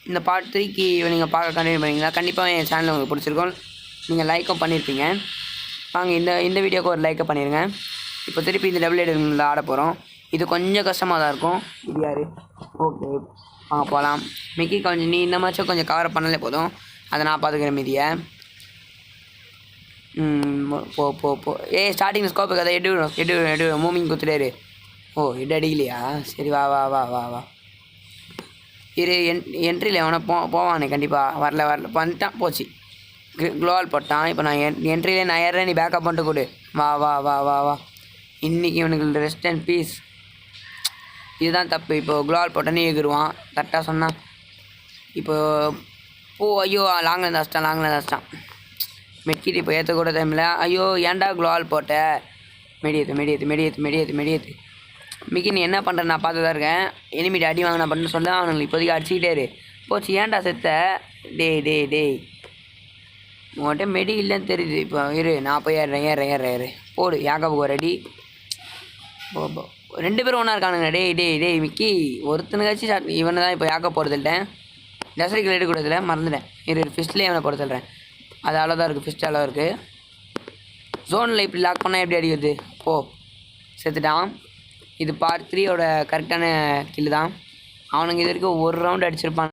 இந்த பார்ட் 3க்கு நீங்கள் பார்க்க கண்டினியூ பண்ணிங்கன்னா கண்டிப்பாக என் சேனல் உங்களுக்கு பிடிச்சிருக்கும். நீங்கள் லைக்கும் பண்ணியிருப்பீங்க. வாங்க இந்த வீடியோக்கு ஒரு லைக்கை பண்ணிடுங்க. இப்போ திருப்பி இந்த டபுள் எடிட்டில் ஆட போகிறோம். இது கொஞ்சம் கஷ்டமாக தான் இருக்கும். இது யார்? ஓகே வாங்க போகலாம். மிக்கி கொஞ்சம் நீ இந்த மாச்சும் கொஞ்சம் கவர் பண்ணாலே போதும். அதை நான் பார்த்துக்கிறேன் மீதியை. போ ஸ்டார்டிங் ஸ்கோப்புக்கு அதை எடு மூவிங் குத்துட்டாரு. ஓ எடு அடிக்கலையா? சரி வா வா வா வா வா இரு. என்ட்ரியில் எவனை போவானே கண்டிப்பாக. வரல வந்துட்டான். போச்சு. க்ளோவால் போட்டான். இப்போ நான் என்ட்ரியிலே நான் ஏறேன், நீ பேக்கப் பண்ணிட்டு கொடு. வா வா வா வா வா இன்றைக்கி இவனுக்கு ரெஸ்ட் அண்ட் பீஸ். இதுதான் தப்பு. இப்போது க்ளோவால் போட்டானே எகிருவான். கரெக்டாக சொன்னான். இப்போது ஐயோ லாங்கில் தாச்சிட்டான். மெட்கிட்டு இப்போ ஏற்றக்கூட டைமில் ஐயோ ஏன்டா க்ளோவால் போட்ட. மெடியேத்து. மிக்கி நீ என்ன பண்ணுற? நான் பார்த்து தான் இருக்கேன். எனிமிட்டு அடி வாங்கினா பண்ணு சொல்ல. அவனுக்கு இப்போதைக்கு அடிச்சுக்கிட்டே இரு. போச்சு ஏன்டா செத்த. டேய் உன்கிட்ட மெடி இல்லைன்னு தெரியுது. இப்போ இரு நான் போய் ஏறேன். போடு யாக்கப்புக்கு ஒரு அடி. போ 2 பேரும் ஒன்றா இருக்கானுங்க. டேய் மிக்கி ஒருத்தனுக்காச்சு இவனை தான் இப்போ யாக்க போடுறதில்ட்டேன். டெசரிக்கில் எடுக்கூடாதுல மறந்துட்டேன். இரு ஃபிஸ்ட்லேயே இவனை போட சொல்கிறேன். அது அளவு இருக்குது. ஃபிஸ்ட் அளவு இருக்குது. ஜோனில் இப்படி லாக் பண்ணால் எப்படி அடிக்குது? போ செத்துட்டான். இது பார்ட் 3யோட கரெக்டான கில்லு தான். அவனுங்க இது வரைக்கும் ஒரு ரவுண்டு அடிச்சிருப்பான்.